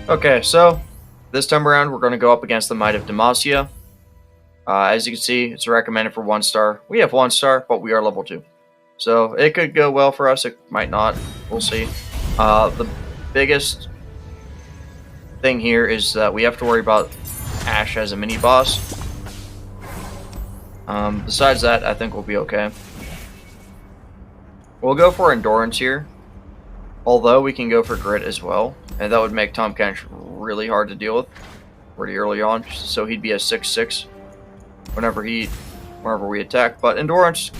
Okay, so this time around we're going to go up against the Might of Demacia. As you can see, it's recommended for 1 star. We have 1 star, but we are level 2. So it could go well for us, it might not. We'll see. The biggest thing here is that we have to worry about Ashe as a mini-boss. Besides that, I think we'll be okay. We'll go for Endurance here. Although we can go for Grit as well. And that would make TAHM KENCH really hard to deal with pretty early on. So he'd be a 6/6 whenever we attack. But Endurance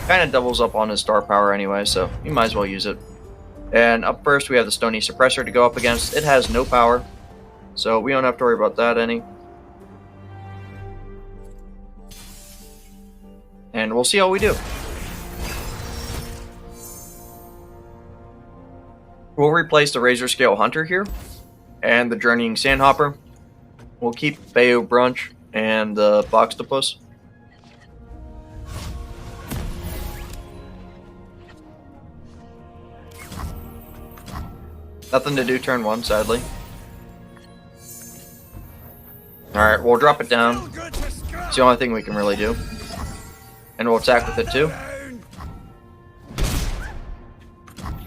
kind of doubles up on his star power anyway, so you might as well use it. And up first we have the Stony Suppressor to go up against. It has no power, so we don't have to worry about that any. And we'll see how we do. We'll replace the Razor Scale Hunter here, and the Journeying Sandhopper. We'll keep Bayo Brunch and the Boxtopus. Nothing to do turn 1, sadly. Alright, we'll drop it down. It's the only thing we can really do. And we'll attack with it too.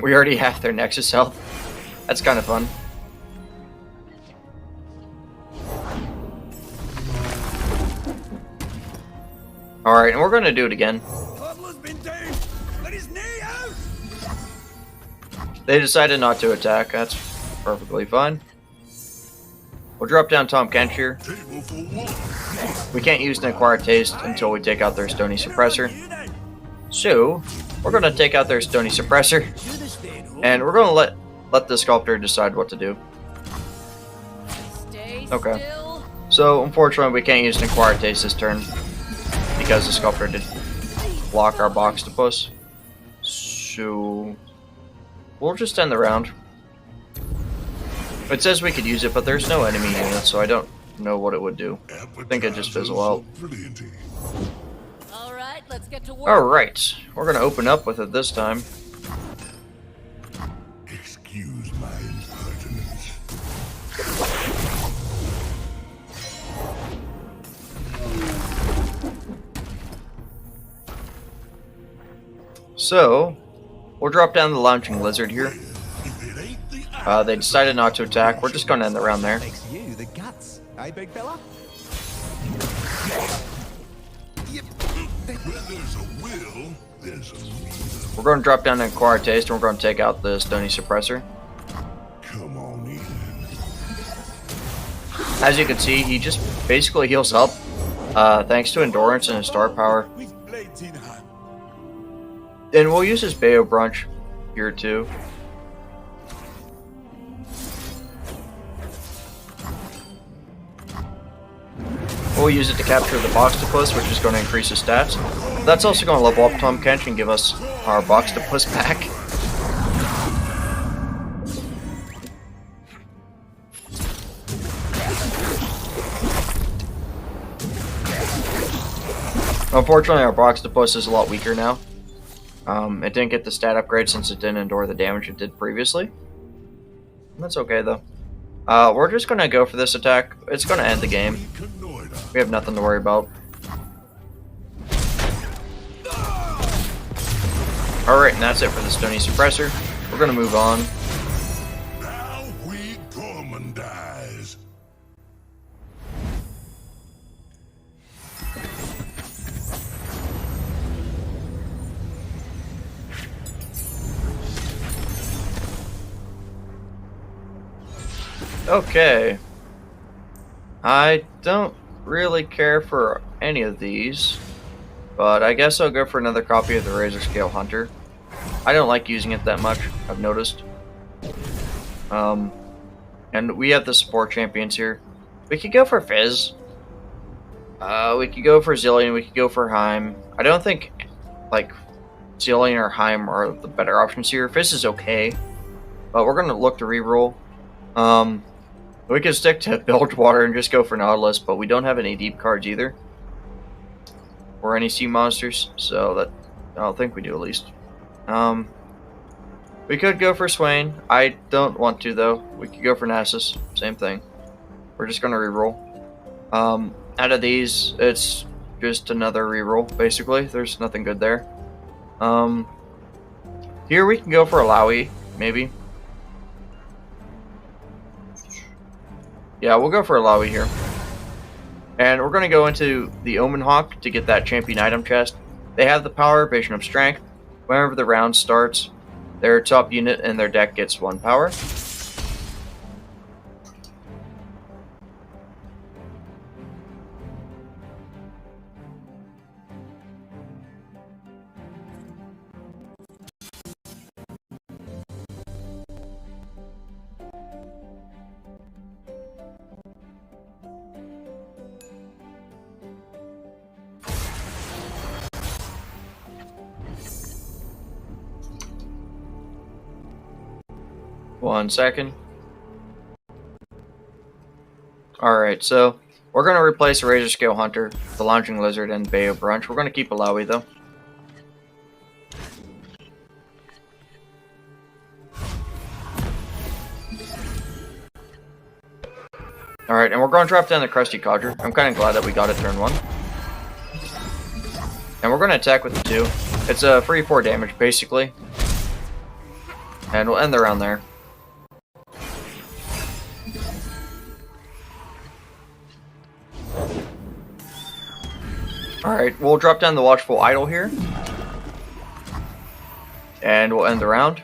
We already have their Nexus health. That's kind of fun. Alright, and we're going to do it again. They decided not to attack. That's perfectly fine. We'll drop down TAHM KENCH here. We can't use an Acquired Taste until we take out their Stony Suppressor. So, we're going to take out their Stony Suppressor. And we're going to let the Sculptor decide what to do. Okay. So, unfortunately, we can't use an Acquired Taste this turn. Because the Sculptor did block our Boxtopus. So, we'll just end the round. It says we could use it, but there's no enemy unit, so I don't know what it would do. I think it'd just fizzle out. Alright, let's get to work. Alright, we're going to open up with it this time. Excuse my impertinence. So, we'll drop down the Launching Lizard here. They decided not to attack. We're just going to end the round there. Makes you the guts, eh, big fella? There's a will, there's a leader. We're going to drop down an Acquired Taste, and we're going to take out the Stony Suppressor. Come on in. As you can see, he just basically heals up, thanks to Endurance and his star power. And we'll use his Bayo Brunch here too. We'll use it to capture the Boxtopus, which is going to increase his stats. That's also going to level up TAHM KENCH and give us our Boxtopus back. Unfortunately, our Boxtopus is a lot weaker now. It didn't get the stat upgrade since it didn't endure the damage it did previously. That's okay, though. We're just going to go for this attack. It's going to end the game. We have nothing to worry about. Alright, and that's it for the Stony Suppressor. We're going to move on. Now we gormandize. Okay. I don't really care for any of these, but I guess I'll go for another copy of the Razor Scale Hunter. I don't like using it that much, I've noticed. And we have the support champions here. We could go for Fizz. We could go for Zillion, we could go for Heim. I don't think, like, Zillion or Heim are the better options here. Fizz is okay, but we're going to look to reroll. We could stick to Bilgewater and just go for Nautilus, but we don't have any deep cards either. Or any sea monsters, so that I don't think we do at least. We could go for Swain. I don't want to though. We could go for Nasus. Same thing. We're just gonna reroll. Out of these, it's just another reroll, basically. There's nothing good there. Here we can go for Illaoi, maybe. Yeah, we'll go for Illaoi here. And we're going to go into the Omen Hawk to get that champion item chest. They have the power, Vision of Strength. Whenever the round starts, their top unit in their deck gets 1 power. One second. Alright, so we're going to replace Razor Scale Hunter, the Lounging Lizard, and Bay of Brunch. We're going to keep Illaoi though. Alright, and we're going to drop down the Crusty Codger. I'm kind of glad that we got it turn 1. And we're going to attack with the 2. It's a free 4 damage, basically. And we'll end the round there. Alright, we'll drop down the Watchful Idol here. And we'll end the round.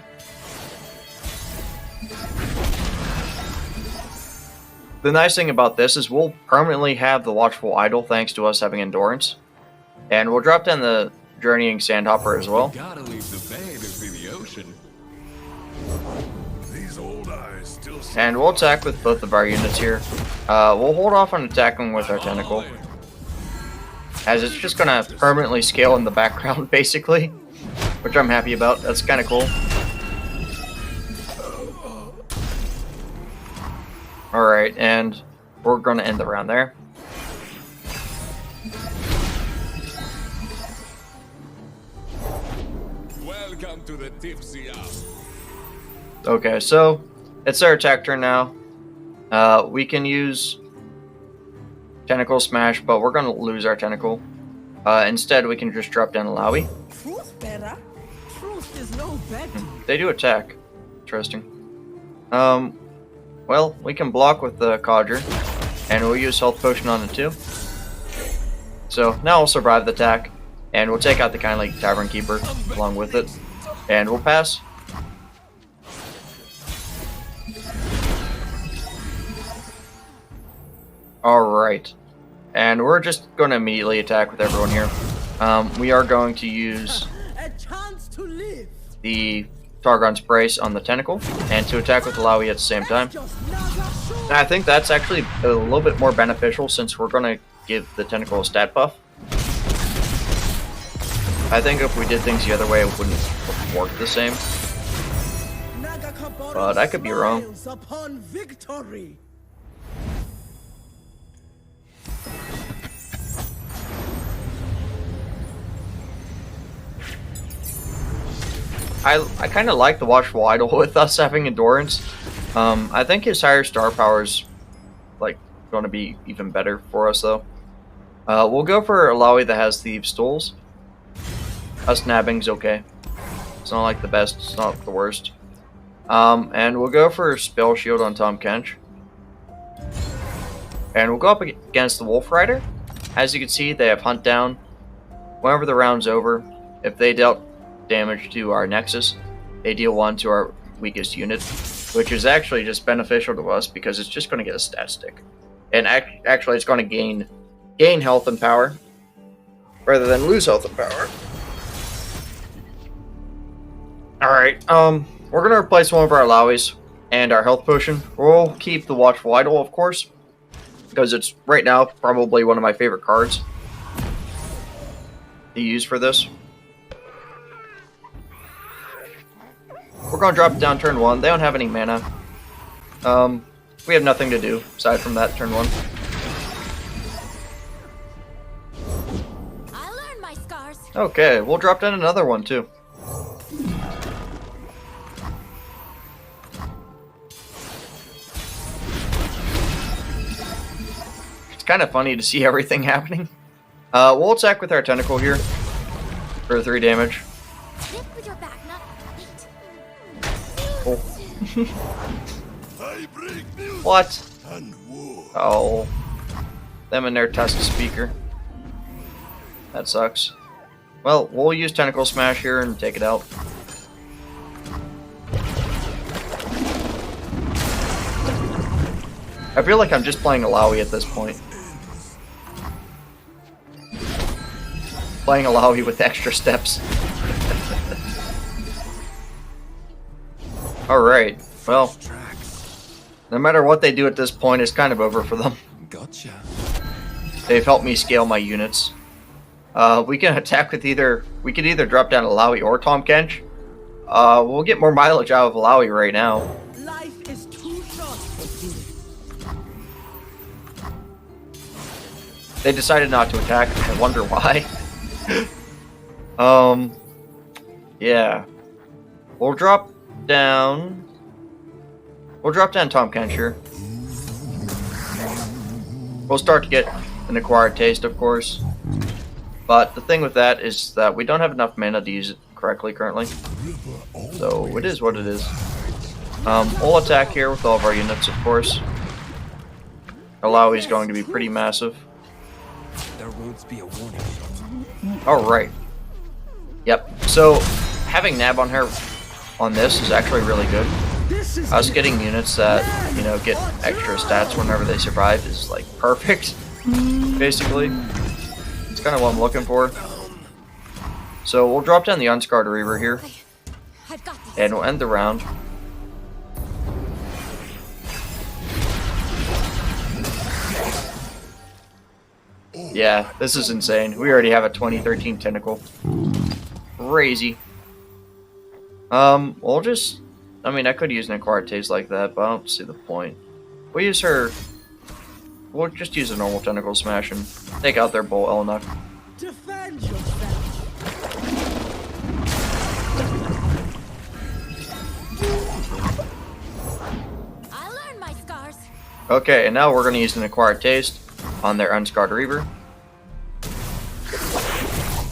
The nice thing about this is we'll permanently have the Watchful Idol thanks to us having Endurance. And we'll drop down the Journeying Sandhopper as well. Gotta leave the bay to see the ocean. These old eyes still see. And we'll attack with both of our units here. We'll hold off on attacking with our Tentacle, as it's just gonna permanently scale in the background, basically. Which I'm happy about. That's kind of cool. Alright, and we're gonna end the round there. Welcome to the tipsy hour. Okay, so it's our attack turn now. We can use Tentacle Smash, but we're gonna lose our Tentacle. Instead, we can just drop down Illaoi. Truth better. Truth is no better. They do attack. Interesting. Well, we can block with the Codger, and we'll use Health Potion on it too. So now we'll survive the attack, and we'll take out the Kindly Tavern Keeper along with it, and we'll pass. Alright, and we're just going to immediately attack with everyone here. We are going to use A chance to live. the Targon's Brace on the Tentacle, and to attack with Illaoi at the same time. And I think that's actually a little bit more beneficial since we're going to give the Tentacle a stat buff. I think if we did things the other way, it wouldn't work the same. But I could be wrong. Upon victory. I kind of like the Watchful Idol with us having Endurance. I think his higher star power is like going to be even better for us though. We'll go for Illaoi that has Thieves' Tools. Us nabbing's okay. It's not like the best, it's not the worst. And we'll go for Spell Shield on TAHM Kench. And we'll go up against the Wolf Rider. As you can see, they have Hunt Down. Whenever the round's over, if they dealt damage to our Nexus, they deal 1 to our weakest unit, which is actually just beneficial to us because it's just going to get a stat stick. And actually, it's going to gain health and power rather than lose health and power. Alright, we're going to replace one of our Illaois and our health potion. We'll keep the Watchful Idol, of course, because it's right now probably one of my favorite cards to use for this. We're going to drop it down turn 1. They don't have any mana. We have nothing to do aside from that turn 1. I learned my scars. Okay, we'll drop down another one too. kind of funny to see everything happening. We'll attack with our tentacle here for 3 damage. Hit with your back, not feet. Oh. I bring music What? and war. Oh. Them and their test speaker. That sucks. Well, we'll use Tentacle Smash here and take it out. I feel like I'm just playing Illaoi at this point. Playing Illaoi with extra steps. Alright, well, no matter what they do at this point, it's kind of over for them. Gotcha. They've helped me scale my units. We can attack with we could either drop down Illaoi or TAHM KENCH. We'll get more mileage out of Illaoi right now. Life is too short for you. They decided not to attack. I wonder why. Yeah. We'll drop down TAHM KENCH here. We'll start to get an acquired taste, of course. But the thing with that is that we don't have enough mana to use it correctly currently. So it is what it is. We'll attack here with all of our units, of course. Illaoi is going to be pretty massive. There won't be a warning shot. Alright. Yep. So having Nab on her on this is actually really good. This is Us getting units that, you know, get extra stats whenever they survive is like perfect, basically. It's kind of what I'm looking for. So we'll drop down the Unscarred Reaver here, I've got this. and we'll end the round. Yeah, this is insane. We already have a 2013 Tentacle. Crazy. We'll just... I mean, I could use an acquired taste like that, but I don't see the point. We'll use her... We'll just use a normal Tentacle Smash and take out their Bull Elnuk. defend yourself. I learned my scars. Okay, and now we're going to use an acquired taste on their Unscarred Reaver.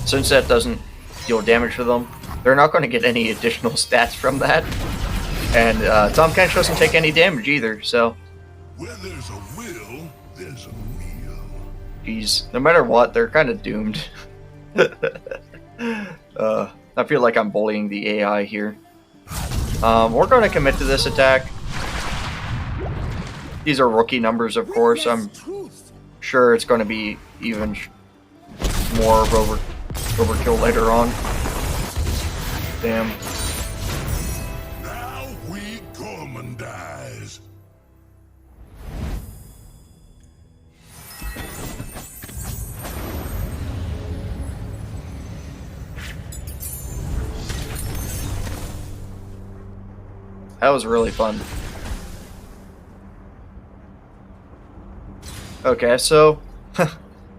Since that doesn't deal damage to them, they're not going to get any additional stats from that. And TAHM KENCH doesn't take any damage either, so... Where there's a will, there's a meal. Geez, no matter what, they're kind of doomed. I feel like I'm bullying the AI here. We're going to commit to this attack. These are rookie numbers, of course. I'm sure it's going to be even more of overkill later on. Damn. Now we gormandize. That was really fun. Okay, so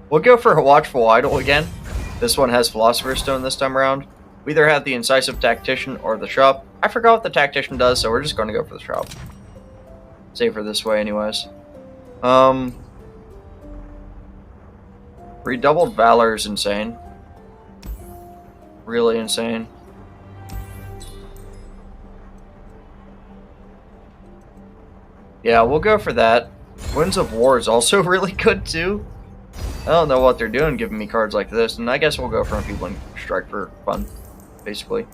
we'll go for a Watchful Idol again. This one has Philosopher's Stone this time around. We either have the Incisive Tactician or the Shop. I forgot what the Tactician does, so we're just going to go for the Shop. Safer this way anyways. Redoubled Valor is insane. Really insane. Yeah, we'll go for that. Winds of War is also really good too. I don't know what they're doing giving me cards like this, and I guess we'll go for Enfeebling Strike for fun, basically.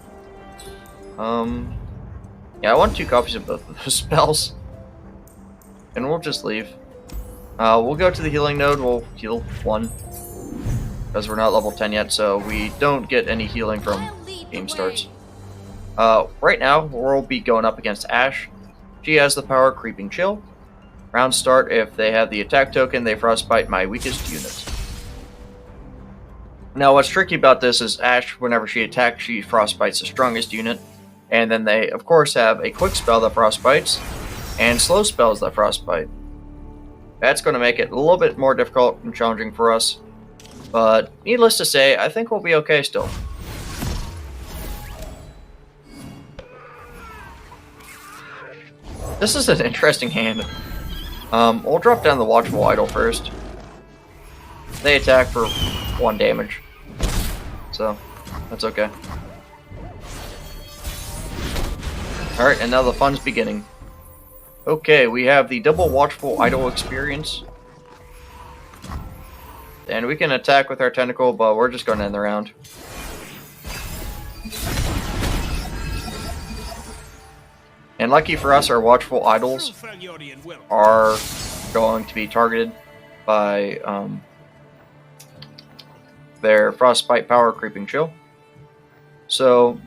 Yeah, I want 2 copies of both of those spells. And we'll just leave. We'll go to the healing node, we'll heal 1. Because we're not level 10 yet, so we don't get any healing from game starts. Right now, we'll be going up against Ashe. She has the power Creeping Chill. Round start, if they have the attack token, they frostbite my weakest unit. Now, what's tricky about this is Ashe, whenever she attacks, she frostbites the strongest unit. And then they, of course, have a quick spell that frostbites, and slow spells that frostbite. That's going to make it a little bit more difficult and challenging for us. But, needless to say, I think we'll be okay still. This is an interesting hand. We'll drop down the Watchful Idol first. they attack for 1 damage. So, that's okay. Alright, and now the fun's beginning. Okay, we have the double watchful idol experience. And we can attack with our tentacle, but we're just going to end the round. And lucky for us, our watchful idols are going to be targeted by their frostbite power creeping chill. So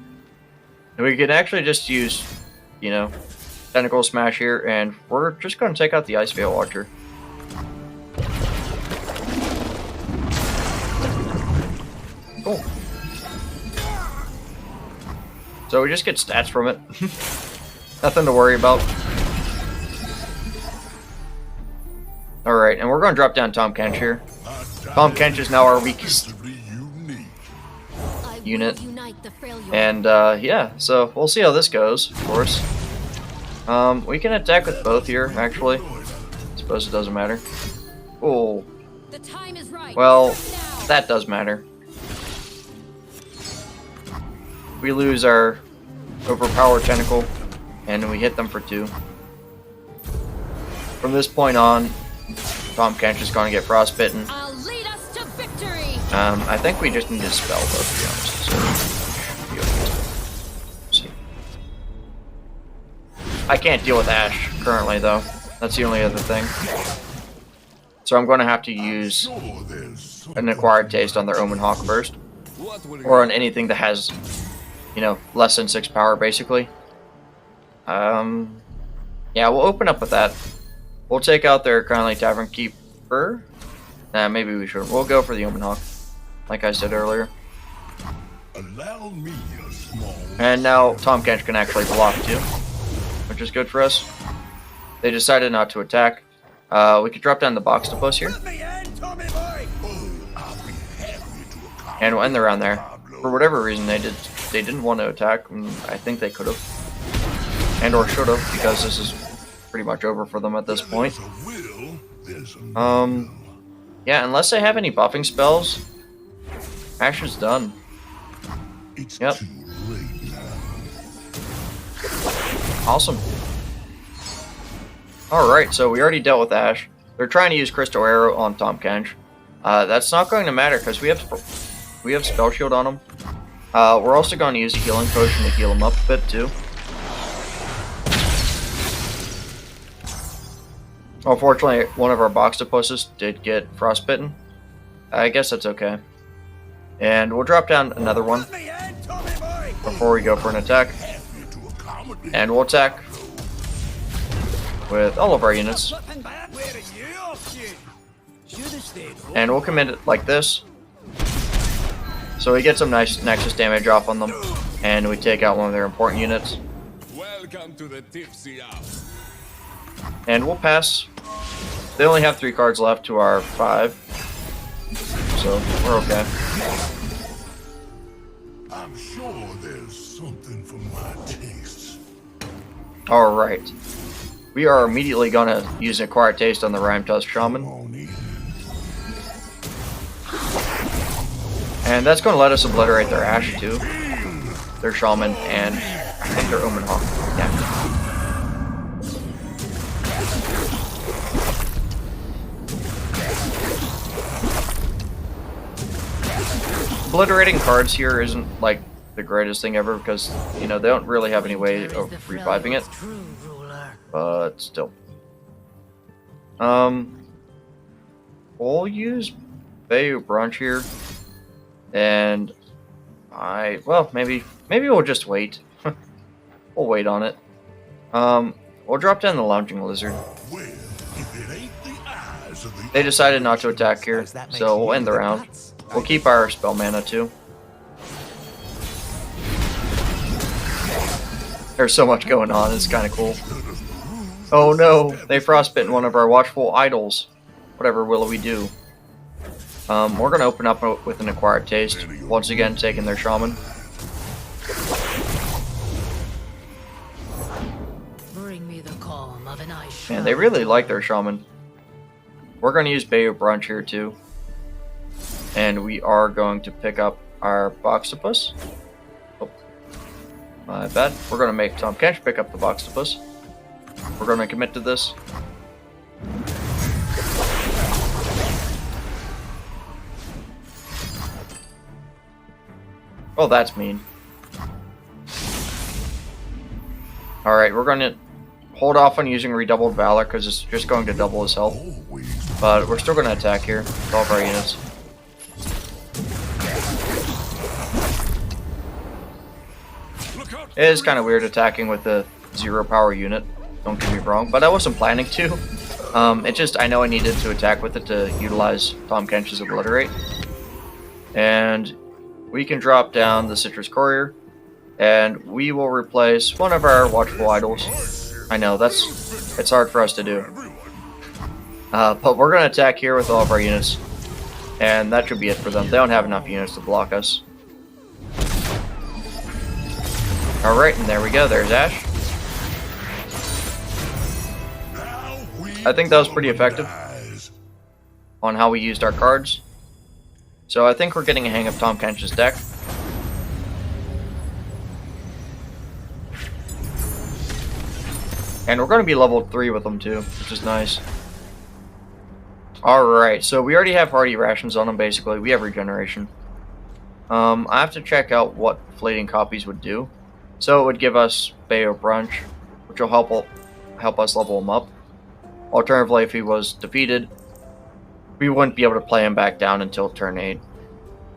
we can actually just use, you know, tentacle smash here, and we're just going to take out the ice veil watcher. Cool. So we just get stats from it. Nothing to worry about. Alright, and we're going to drop down TAHM KENCH here. TAHM KENCH is now our weakest unit. And yeah, so we'll see how this goes, of course. We can attack with both here, actually. I suppose it doesn't matter. Oh. Well, that does matter. We lose our overpowered tentacle, and we hit them for 2. From this point on, TAHM KENCH is going to get frostbitten. I think we just need a spell, though, to be honest. So, I can't deal with Ashe currently, though. That's the only other thing. So I'm going to have to use an acquired taste on their Omen Hawk first, or on anything that has, you know, less than 6 power, basically. Yeah, we'll open up with that. We'll take out their kindly tavern keeper. Nah, maybe we shouldn't. We'll go for the Omen Hawk, like I said earlier. Allow me a small. And now TAHM KENCH can actually block too, which is good for us. They decided not to attack. We could drop down the box to post here. And we'll end the round there. For whatever reason, they didn't want to attack. I think they could have, and or should have, because this is pretty much over for them at this point. Yeah, unless they have any buffing spells, Ashe is done. Yep. Awesome. Alright, so we already dealt with Ashe. They're trying to use Crystal Arrow on TAHM KENCH. That's not going to matter because we have Spell Shield on him. We're also going to use a healing potion to heal him up a bit too. Unfortunately, one of our Boxtopusses did get frostbitten. I guess that's okay. And we'll drop down another one before we go for an attack. And we'll attack with all of our units. And we'll commit it like this. So we get some nice Nexus damage off on them. And we take out one of their important units. Welcome to the tipsy hour. And we'll pass. They only have 3 cards left to our 5. So we're okay. I'm sure there's something for my tastes. Alright. We are immediately going to use an acquired taste on the Rhyme Tusk Shaman. And that's going to let us obliterate their Ashe too. Their Shaman and I think their Omen Hawk. Yeah. Obliterating cards here isn't like the greatest thing ever because, you know, they don't really have any way of reviving it. But still. We'll use Bayou Brunch here. And well, maybe we'll just wait. We'll wait on it. We'll drop down the Lounging Lizard. They decided not to attack here, so we'll end the round. We'll keep our spell mana too. There's so much going on, it's kind of cool. Oh no, they frostbitten one of our watchful idols. Whatever will we do? We're going to open up with an acquired taste. Once again, taking their Shaman. Bring me the calm of an ice. And they really like their Shaman. We're going to use Bayou Brunch here too. And we are going to pick up our Boxtopus. Oh, my bad. We're going to make Tahm Kench pick up the Boxtopus. We're going to commit to this. Oh, that's mean. Alright, we're going to hold off on using Redoubled Valor because it's just going to double his health. But we're still going to attack here with all of our units. It is kind of weird attacking with a 0 power unit, don't get me wrong, but I wasn't planning to. It just, I know I needed to attack with it to utilize Tahm Kench's Obliterate. And we can drop down the Citrus Courier, and we will replace one of our Watchful Idols. I know, it's hard for us to do. But we're going to attack here with all of our units, and that should be it for them. They don't have enough units to block us. Alright, and there we go, there's Ashe. I think that was pretty effective on how we used our cards. So I think we're getting a hang of Tahm Kench's deck. And we're going to be level 3 with them too, which is nice. Alright, so we already have Hardy Rations on them basically. We have regeneration. I have to check out what Fleeting Copies would do. So it would give us Bayo Brunch, which will help us level him up. Alternatively, if he was defeated, we wouldn't be able to play him back down until turn 8.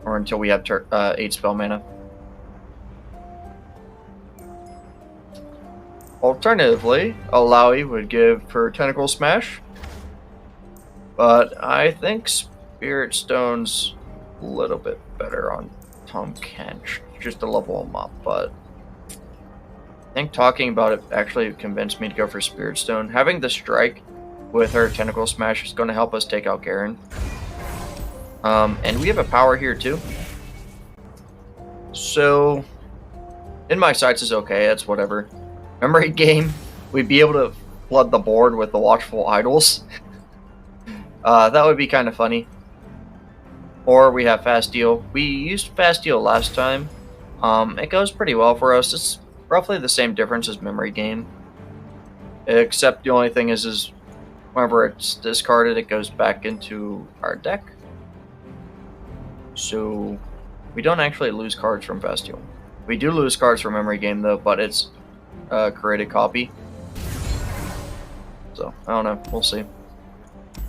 Or until we have 8 spell mana. Alternatively, Illaoi would give for Tentacle Smash. But I think Spirit Stone's a little bit better on Tahm Kench, just to level him up, but I think talking about it actually convinced me to go for Spirit Stone. Having the strike with her Tentacle Smash is going to help us take out Garen. And we have a power here too. So, in my sights is okay, it's whatever. Memory game, we'd be able to flood the board with the Watchful Idols. That would be kind of funny. Or we have Fast Deal. We used Fast Deal last time. It goes pretty well for us. It's roughly the same difference as Memory Game. Except the only thing is whenever it's discarded, it goes back into our deck. So we don't actually lose cards from Fast Deal. We do lose cards from Memory Game though, but it's a created copy. So, I don't know. We'll see.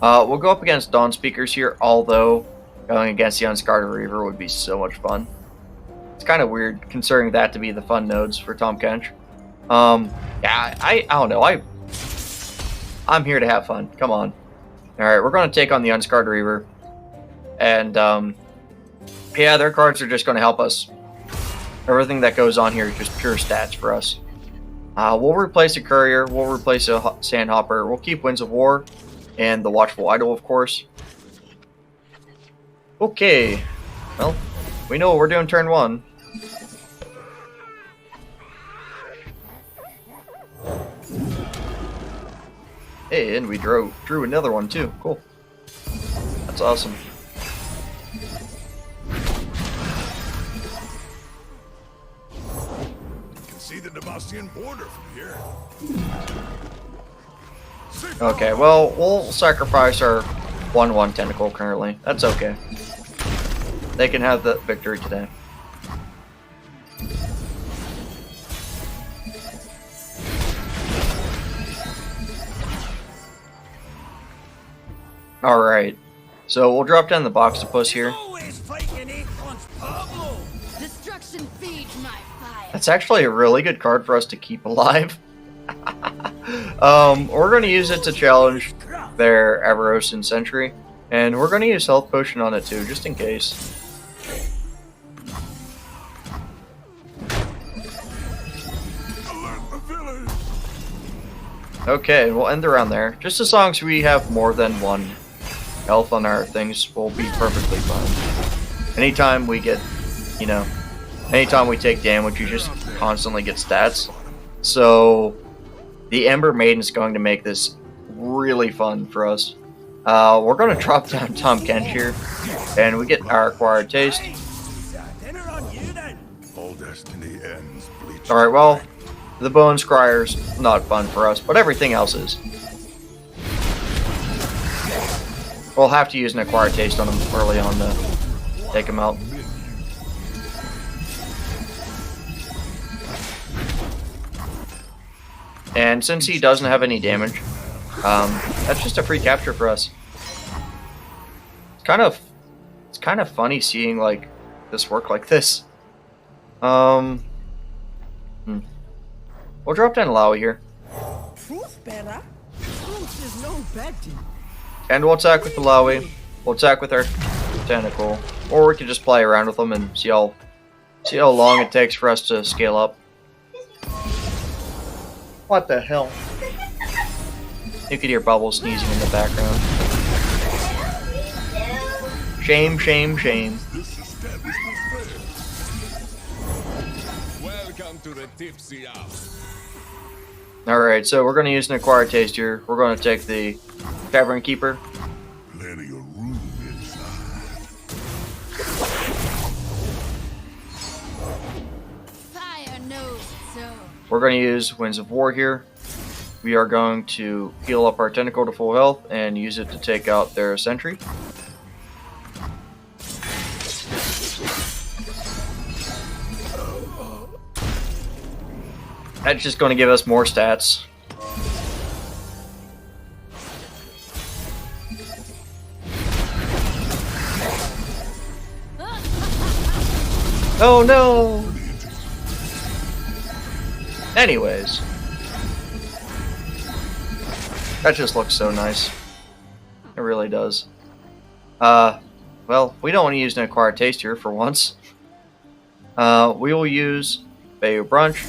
We'll go up against Dawn Speakers here, although going against the Unscarred Reaver would be so much fun. It's kind of weird considering that to be the fun nodes for Tahm Kench. Yeah, I don't know. I'm here to have fun. Come on. Alright, we're going to take on the Unscarred Reaver. And, yeah, their cards are just going to help us. Everything that goes on here is just pure stats for us. We'll replace a Courier. We'll replace a Sandhopper. We'll keep Winds of War. And the Watchful Idol, of course. Okay. Well, we know what we're doing turn 1. Hey, and we drew another one too. Cool. That's awesome. You can see the Demacian border from here. Okay, well, we'll sacrifice our 1/1 Tentacle currently. That's okay. They can have the victory today. Alright, so we'll drop down the Boxtopus here. Destruction feeds my fire. That's actually a really good card for us to keep alive. We're going to use it to challenge their Avarosan Sentry, and we're going to use Health Potion on it too, just in case. Okay, we'll end around there. Just as long as we have more than 1 health on our things, we'll be perfectly fine. Anytime we get, you know, anytime we take damage, you just constantly get stats. So the Ember Maiden is going to make this really fun for us. We're gonna drop down TAHM KENCH here, and we get our acquired taste. Dinner on you then. All destiny ends. Bleach. Alright, well, the Bone Scryer's not fun for us, but everything else is. We'll have to use an acquired taste on him early on to take him out. And since he doesn't have any damage, that's just a free capture for us. It's kind of funny seeing like this work like this. We'll drop down Illaoi here. Truth better. Truth is no betting. And we'll attack with Illaoi. We'll attack with our tentacle. Or we can just play around with them and see how long it takes for us to scale up. What the hell? You could hear Bubble sneezing in the background. Shame, shame, shame. Welcome to the tipsy hour. Alright, so we're going to use an acquired taste here. We're going to take the Tavern Keeper. Plenty of room inside. Fire knows so. We're going to use Winds of War here. We are going to heal up our tentacle to full health and use it to take out their sentry. That's just going to give us more stats. Oh no! Anyways. That just looks so nice. It really does. Well, we don't want to use an acquired taste here for once. We will use Bayou Brunch.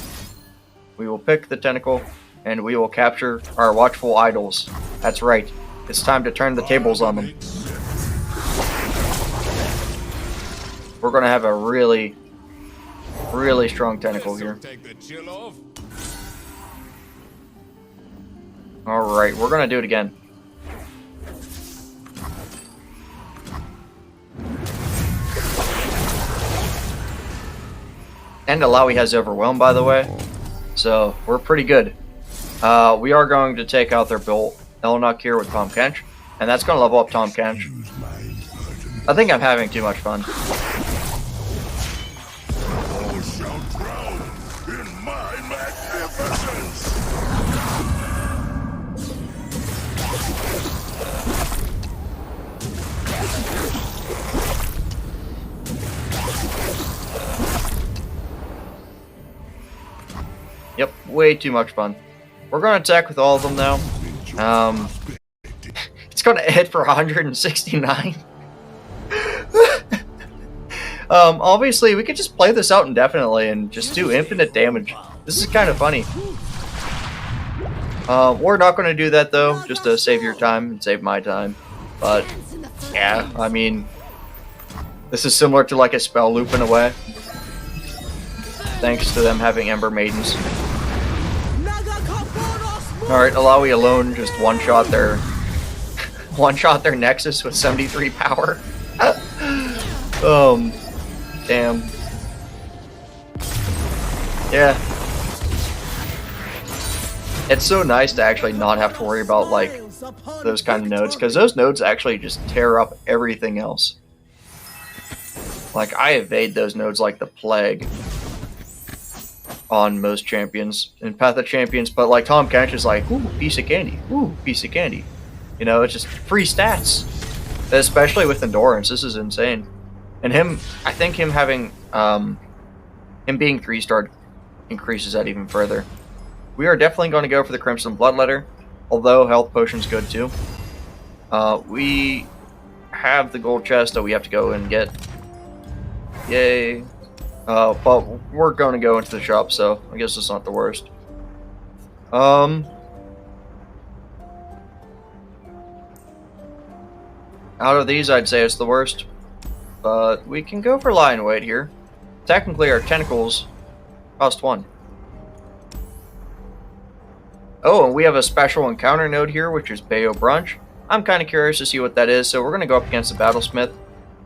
We will pick the tentacle, and we will capture our watchful idols. That's right. It's time to turn the tables on them. We're going to have a really strong tentacle here. Take the chill off. Alright, we're going to do it again. And Illaoi has Overwhelm, by the way. So, we're pretty good. We are going to take out their Bolt Elnock here with TAHM KENCH. And that's going to level up TAHM KENCH. Use my impertinence. I think I'm having too much fun. All shall drown in my magnificence. Yep, way too much fun. We're going to attack with all of them now. It's going to hit for 169. Obviously, we could just play this out indefinitely and just do infinite damage. This is kind of funny. We're not going to do that, though, just to save your time and save my time. But, yeah, I mean, this is similar to like a spell loop in a way. Thanks to them having Ember Maidens. Alright, Illaoi alone just one-shot their Nexus with 73 power. Damn. Yeah. It's so nice to actually not have to worry about, like, those kind of nodes, because those nodes actually just tear up everything else. Like, I evade those nodes like the plague on most champions, in Path of Champions, but like TAHM KENCH is like, ooh, piece of candy, ooh, piece of candy. You know, it's just free stats. Especially with Endurance, this is insane. And him, I think him having, him being 3-starred increases that even further. We are definitely going to go for the Crimson Bloodletter, although Health Potion's good too. We have the gold chest that we have to go and get. Yay. But we're going to go into the shop, so I guess it's not the worst. Out of these, I'd say it's the worst. But we can go for Lion Weight here. Technically, our tentacles cost 1. Oh, and we have a special encounter node here, which is Bayou Brunch. I'm kind of curious to see what that is, so we're going to go up against the Battlesmith,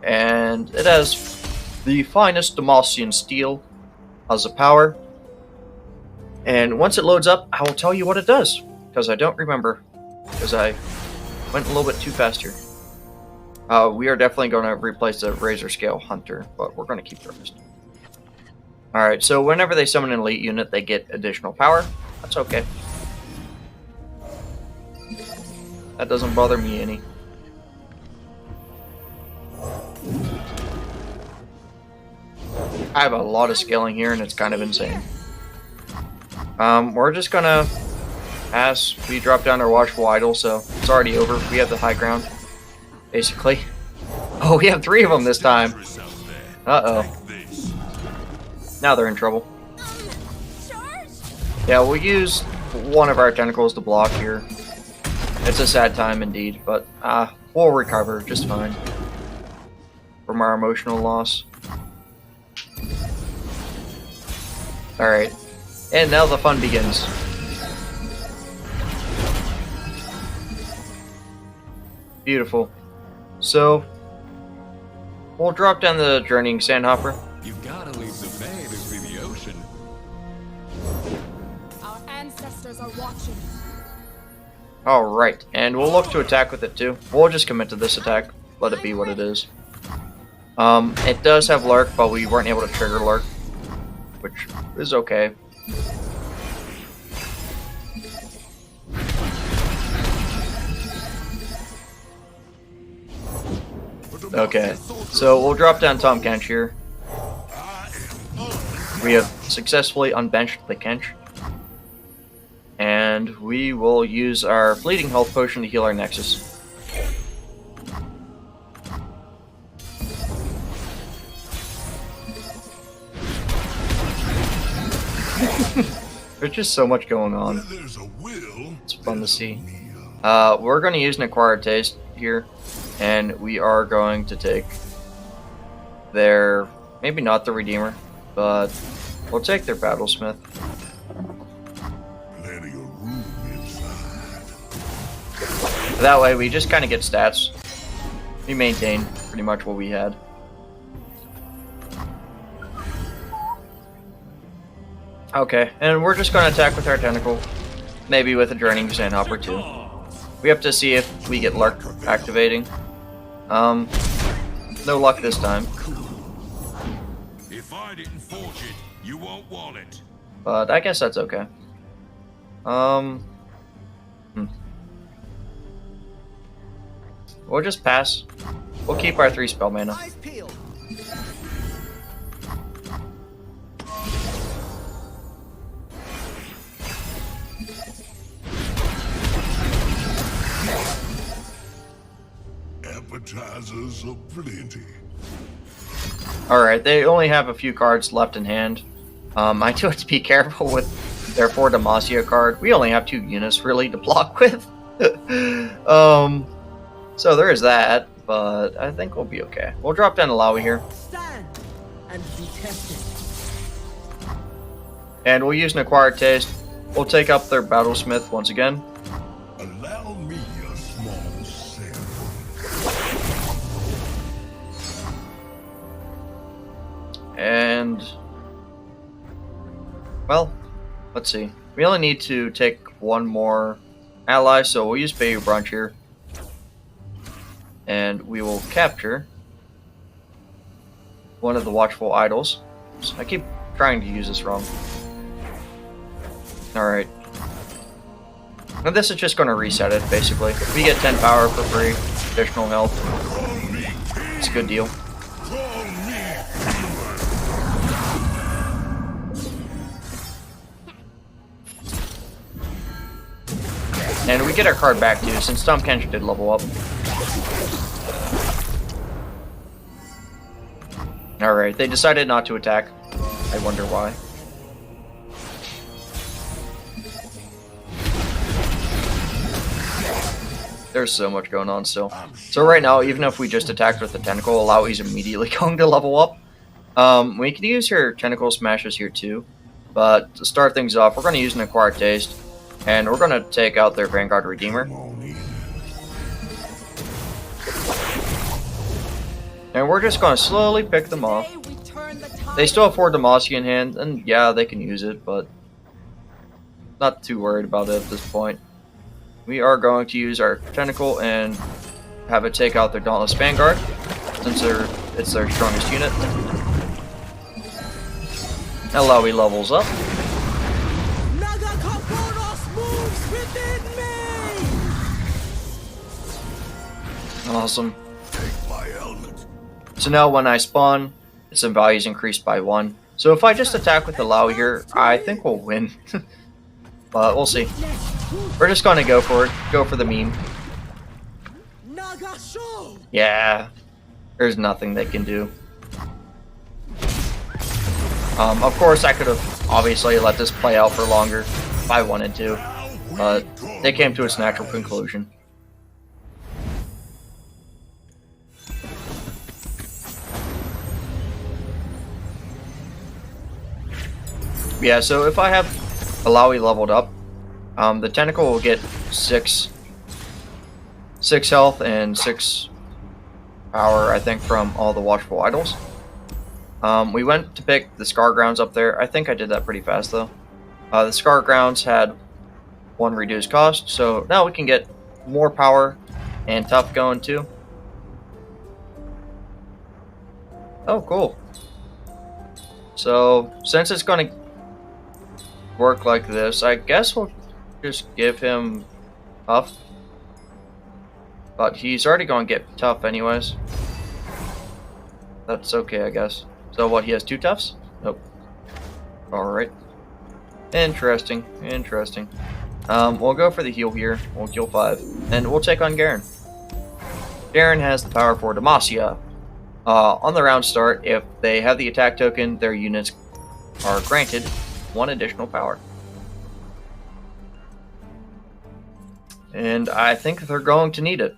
and it has the finest Demacian steel as a power. And once it loads up, I will tell you what it does, because I don't remember, because I went a little bit too fast here. We are definitely going to replace the Razor Scale Hunter, but we're going to keep the rest. Alright, so whenever they summon an elite unit, they get additional power. That's okay. That doesn't bother me any. I have a lot of scaling here, and it's kind of insane. We're just gonna pass. We drop down our watchful idol, so it's already over. We have the high ground, basically. Oh, we have 3 of them this time. Uh-oh. Now they're in trouble. Yeah, we'll use one of our tentacles to block here. It's a sad time indeed, but we'll recover just fine from our emotional loss. Alright, and now the fun begins. Beautiful. So, we'll drop down the Journeying Sandhopper. You've gotta leave the bay to see the ocean. Our ancestors are watching. Alright, and we'll look to attack with it too. We'll just commit to this attack. Let it be what it is. It does have Lurk, but we weren't able to trigger Lurk, which is okay. Okay, so we'll drop down TAHM KENCH here. We have successfully unbenched the Kench. And we will use our fleeting health potion to heal our Nexus. There's just so much going on. It's fun to see. We're going to use an Acquired Taste here, and we are going to take their, maybe not the Redeemer, but we'll take their Battlesmith. That way we just kind of get stats. We maintain pretty much what we had. Okay, and we're just going to attack with our tentacle. Maybe with a Journeying Sandhopper too. We have to see if we get Lurk activating. No luck this time. If I didn't forge it, you won't want it. But I guess that's okay. We'll just pass. We'll keep our 3 spell mana. Appetizers aplenty. Alright, they only have a few cards left in hand. I do have to be careful with their 4 Demacia card. We only have 2 units really to block with. So there is that, but I think we'll be okay. We'll drop down Illaoi here. Stand and be tested. And we'll use an Acquired Taste. We'll take up their Battlesmith once again. Allow me a small sample. And well, let's see. We only need to take one more ally, so we'll use Bayou Brunch here. And we will capture one of the Watchful Idols. I keep trying to use this wrong. Alright. Now this is just going to reset it, basically. We get 10 power for free, additional health. It's a good deal. And we get our card back too, since TAHM KENCH did level up. Alright, they decided not to attack. I wonder why. There's so much going on still. So right now, even if we just attacked with the tentacle, Illaoi's immediately going to level up. We can use her tentacle smashes here too. But to start things off, we're going to use an Acquired Taste. And we're going to take out their Vanguard Redeemer. And we're just going to slowly pick them off. Today we turn the tide. They still have 4 Demacia in hand, and yeah, they can use it, but not too worried about it at this point. We are going to use our tentacle and have it take out their Dauntless Vanguard, since it's their strongest unit. Illaoi levels up. Moves within me. Awesome. Take my helmet. So now when I spawn, its value is increased by 1. So if I just attack with Illaoi here, I think we'll win. But we'll see. We're just going to go for it. Go for the meme. Naga show. Yeah. There's nothing they can do. Of course, I could have obviously let this play out for longer if I wanted to. But they came to its natural conclusion. Yeah, so if I have Illaoi leveled up, the tentacle will get 6 health and 6 power, I think, from all the watchful idols. We went to pick the Scar Grounds up there. I think I did that pretty fast though. The Scar Grounds had 1 reduced cost, so now we can get more power and tough going too. Oh, cool. So since it's going to work like this, I guess we'll just give him tough. But he's already going to get tough anyways. That's okay, I guess. So what, he has 2 toughs? Nope. Alright. Interesting. Interesting. We'll go for the heal here. We'll heal 5. And we'll take on Garen. Garen has the power for Demacia. On the round start, if they have the attack token, their units are granted 1 additional power. And I think they're going to need it.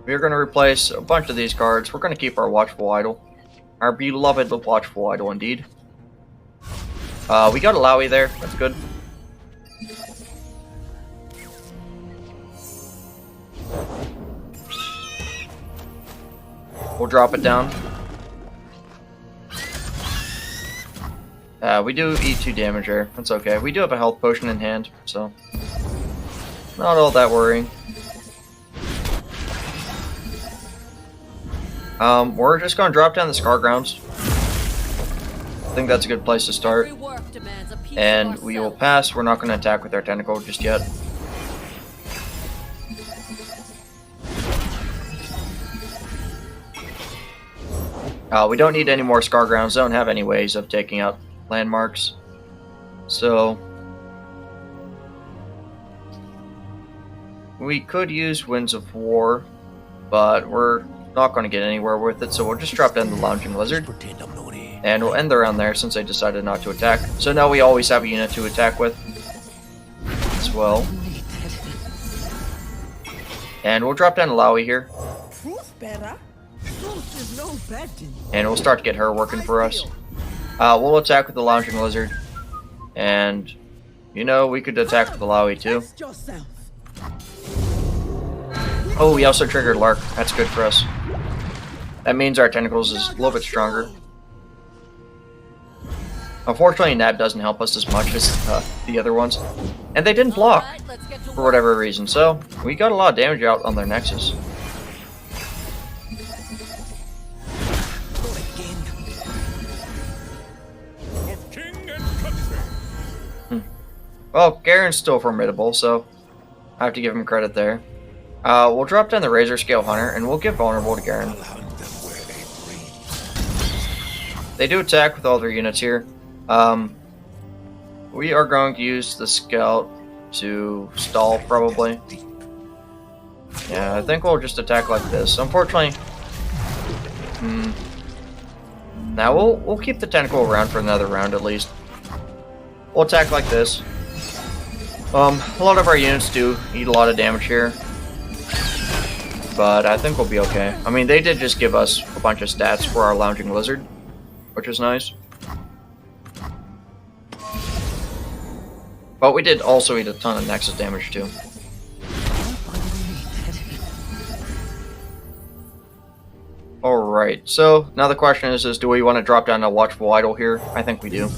We're going to replace a bunch of these cards. We're going to keep our Watchful Idol. Our beloved Watchful Idol, indeed. We got Illaoi there. That's good. We'll drop it down. We do eat 2 damage there. That's okay. We do have a health potion in hand, so not all that worrying. We're just going to drop down the Scar Grounds. I think that's a good place to start. And we will pass. We're not going to attack with our tentacle just yet. We don't need any more Scar Grounds. Don't have any ways of taking out landmarks. So we could use Winds of War, but we're not going to get anywhere with it, so we'll just drop down the Lounging Lizard. And we'll end the round there since they decided not to attack. So now we always have a unit to attack with as well. And we'll drop down Illaoi here. And we'll start to get her working for us. We'll attack with the Lounging Lizard. And, you know, we could attack with Illaoi too. Oh, we also triggered Lark. That's good for us. That means our tentacles is a little bit stronger. Unfortunately, Nab doesn't help us as much as the other ones. And they didn't block for whatever reason, so we got a lot of damage out on their Nexus. Well, Garen's still formidable, so I have to give him credit there. We'll drop down the Razor Scale Hunter, and we'll get vulnerable to Garen. They do attack with all their units here. We are going to use the Scout to stall, probably. Yeah, I think we'll just attack like this. Unfortunately... Now, we'll keep the Tentacle around for another round, at least. We'll attack like this. A lot of our units do eat a lot of damage here. But I think we'll be okay. I mean, they did just give us a bunch of stats for our Lounging Lizard, which is nice. But we did also eat a ton of Nexus damage too. Alright, so now the question is do we want to drop down a Watchful Idol here? I think we do.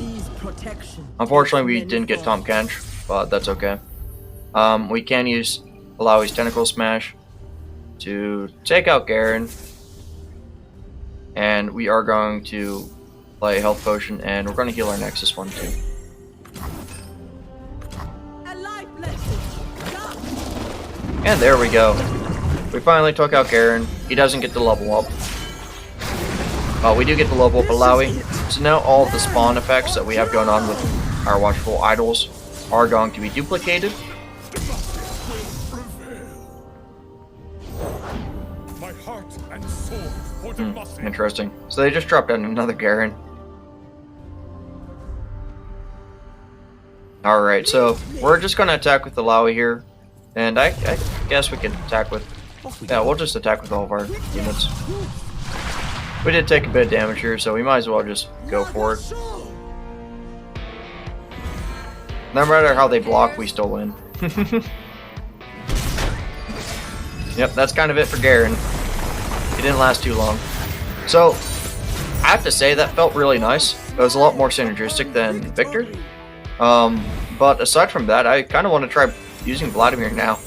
Unfortunately, we didn't get TAHM KENCH, but that's okay. We can use Illaoi's Tentacle Smash to take out Garen. And we are going to play Health Potion, and we're going to heal our Nexus one too. And there we go. We finally took out Garen. He doesn't get to level up. But we do get to level up Illaoi. So now all of the spawn effects that we have going on with our Watchful Idols are going to be duplicated. My heart and sword for Demacia. Interesting. So they just dropped down another Garen. Alright, so we're just going to attack with Illaoi here. And I guess we can attack with... Yeah, we'll just attack with all of our units. We did take a bit of damage here, so we might as well just go for it. No matter how they block, we still win. Yep, that's kind of it for Garen. It didn't last too long. So, I have to say, that felt really nice. It was a lot more synergistic than Victor. But aside from that, I kind of want to try using Vladimir now.